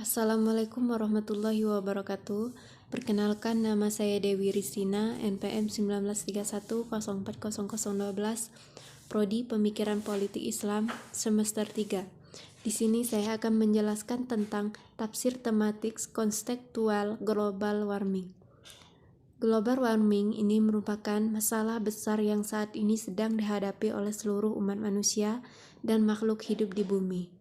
Assalamualaikum warahmatullahi wabarakatuh. Perkenalkan, nama saya Dewi Ristina, NPM 1931040012, Prodi Pemikiran Politik Islam, semester 3. Di sini saya akan menjelaskan tentang tafsir tematik konstekstual global warming. Global warming ini merupakan masalah besar yang saat ini sedang dihadapi oleh seluruh umat manusia dan makhluk hidup di bumi.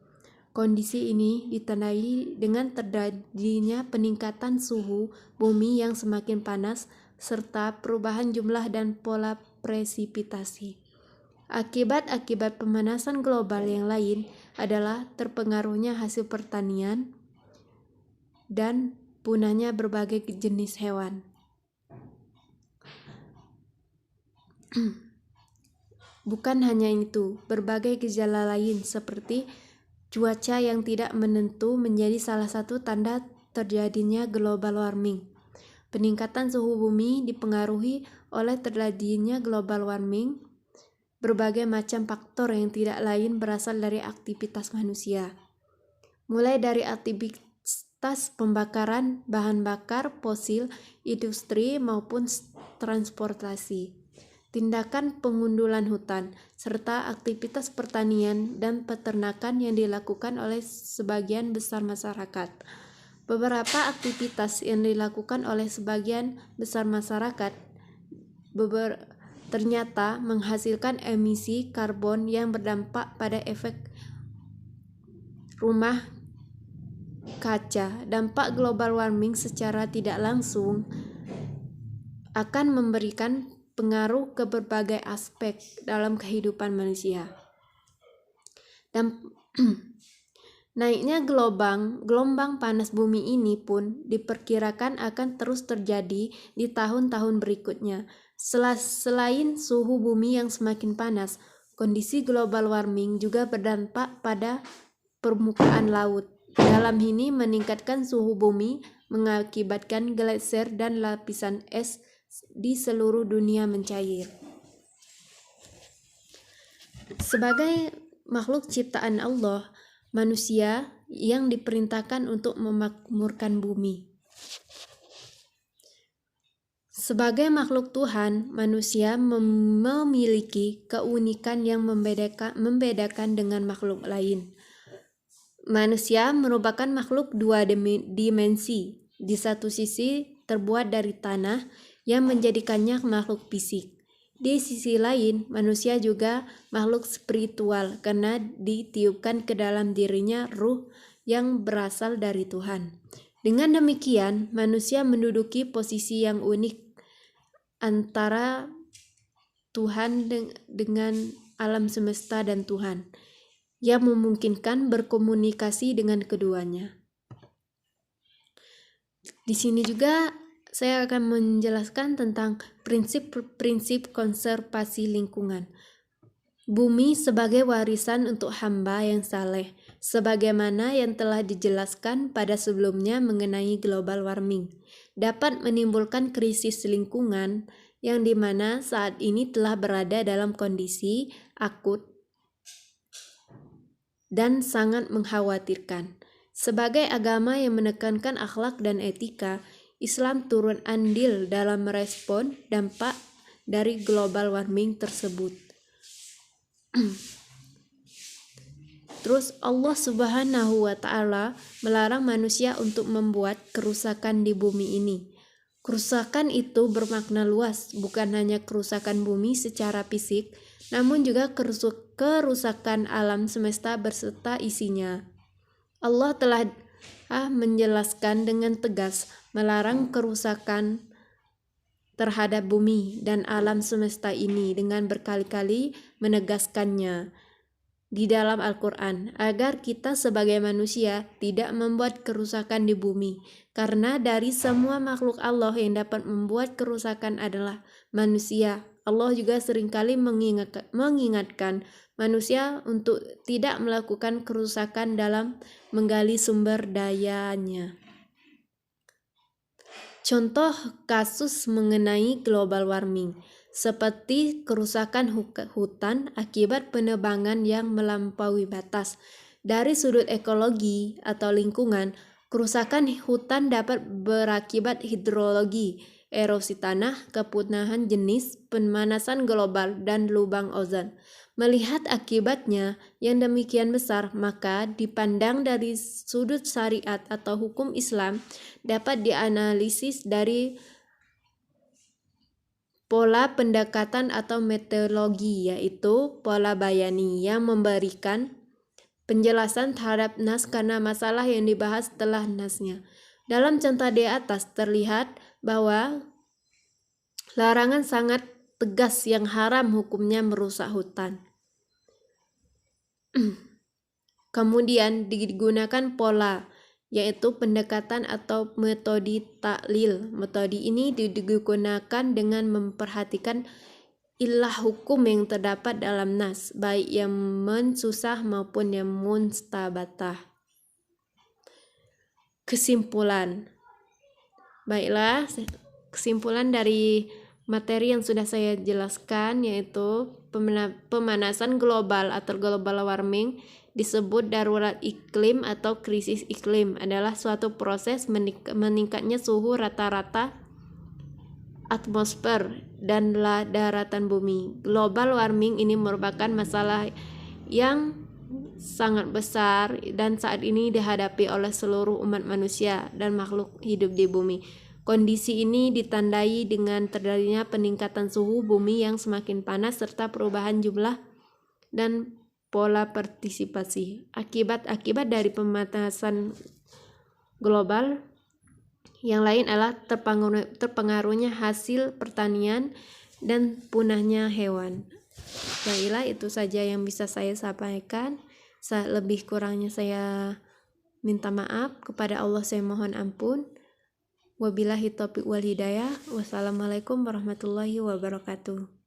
Kondisi ini ditandai dengan terjadinya peningkatan suhu bumi yang semakin panas serta perubahan jumlah dan pola presipitasi. Akibat-akibat pemanasan global yang lain adalah terpengaruhnya hasil pertanian dan punahnya berbagai jenis hewan. Bukan hanya itu, berbagai gejala lain seperti cuaca yang tidak menentu menjadi salah satu tanda terjadinya global warming. Peningkatan suhu bumi dipengaruhi oleh terjadinya global warming. Berbagai macam faktor yang tidak lain berasal dari aktivitas manusia. Mulai dari aktivitas pembakaran bahan bakar fosil, industri maupun transportasi, tindakan pengundulan hutan, serta aktivitas pertanian dan peternakan yang dilakukan oleh sebagian besar masyarakat. Beberapa aktivitas yang dilakukan oleh sebagian besar masyarakat ternyata menghasilkan emisi karbon yang berdampak pada efek rumah kaca. Dampak global warming secara tidak langsung akan memberikan pengaruh ke berbagai aspek dalam kehidupan manusia. Dan naiknya gelombang panas bumi ini pun diperkirakan akan terus terjadi di tahun-tahun berikutnya. Selain suhu bumi yang semakin panas, kondisi global warming juga berdampak pada permukaan laut. Dalam ini meningkatkan suhu bumi mengakibatkan gletser dan lapisan es di seluruh dunia mencair. Sebagai makhluk ciptaan Allah, manusia yang diperintahkan untuk memakmurkan bumi. Sebagai makhluk Tuhan, manusia memiliki keunikan yang membedakan dengan makhluk lain. Manusia merupakan makhluk dua dimensi. Di satu sisi terbuat dari tanah yang menjadikannya makhluk fisik. Di sisi lain, manusia juga makhluk spiritual karena ditiupkan ke dalam dirinya ruh yang berasal dari Tuhan. Dengan demikian, manusia menduduki posisi yang unik antara Tuhan dengan alam semesta dan Tuhan, yang memungkinkan berkomunikasi dengan keduanya. Di sini juga saya akan menjelaskan tentang prinsip-prinsip konservasi lingkungan. Bumi sebagai warisan untuk hamba yang saleh, sebagaimana yang telah dijelaskan pada sebelumnya mengenai global warming, dapat menimbulkan krisis lingkungan yang dimana saat ini telah berada dalam kondisi akut dan sangat mengkhawatirkan. Sebagai agama yang menekankan akhlak dan etika, Islam turun andil dalam merespon dampak dari global warming tersebut. Terus Allah Subhanahu wa Ta'ala melarang manusia untuk membuat kerusakan di bumi ini. Kerusakan itu bermakna luas, bukan hanya kerusakan bumi secara fisik, namun juga kerusakan alam semesta beserta isinya. Allah telah menjelaskan dengan tegas melarang kerusakan terhadap bumi dan alam semesta ini dengan berkali-kali menegaskannya di dalam Al-Quran agar kita sebagai manusia tidak membuat kerusakan di bumi, karena dari semua makhluk Allah yang dapat membuat kerusakan adalah manusia. Allah juga seringkali mengingatkan manusia untuk tidak melakukan kerusakan dalam menggali sumber dayanya. Contoh kasus mengenai global warming seperti kerusakan hutan akibat penebangan yang melampaui batas. Dari sudut ekologi atau lingkungan, Kerusakan hutan dapat berakibat hidrologi, erosi tanah, kepunahan jenis, pemanasan global, dan lubang ozon. Melihat akibatnya yang demikian besar, maka dipandang dari sudut syariat atau hukum Islam dapat dianalisis dari pola pendekatan atau metodologi, yaitu pola bayani yang memberikan penjelasan terhadap nas karena masalah yang dibahas setelah nasnya. Dalam contoh di atas terlihat bahwa larangan sangat tegas yang haram hukumnya merusak hutan. Kemudian digunakan pola, yaitu pendekatan atau metode taklil. Metode ini digunakan dengan memperhatikan ilah hukum yang terdapat dalam nas, baik yang mensusah maupun yang mustabatah. Kesimpulan. Baiklah, kesimpulan dari materi yang sudah saya jelaskan yaitu pemanasan global atau global warming disebut darurat iklim atau krisis iklim adalah suatu proses meningkatnya suhu rata-rata atmosfer dan daratan bumi. Global warming ini merupakan masalah yang sangat besar dan saat ini dihadapi oleh seluruh umat manusia dan makhluk hidup di bumi. Kondisi ini ditandai dengan terjadinya peningkatan suhu bumi yang semakin panas serta perubahan jumlah dan pola partisipasi. Akibat-akibat dari pemanasan global yang lain adalah terpengaruhnya hasil pertanian dan punahnya hewan. Baiklah, itu saja yang bisa saya sampaikan. Lebih kurangnya saya minta maaf. Kepada Allah saya mohon ampun. Wabillahi taufiq wal hidayah. Wassalamualaikum warahmatullahi wabarakatuh.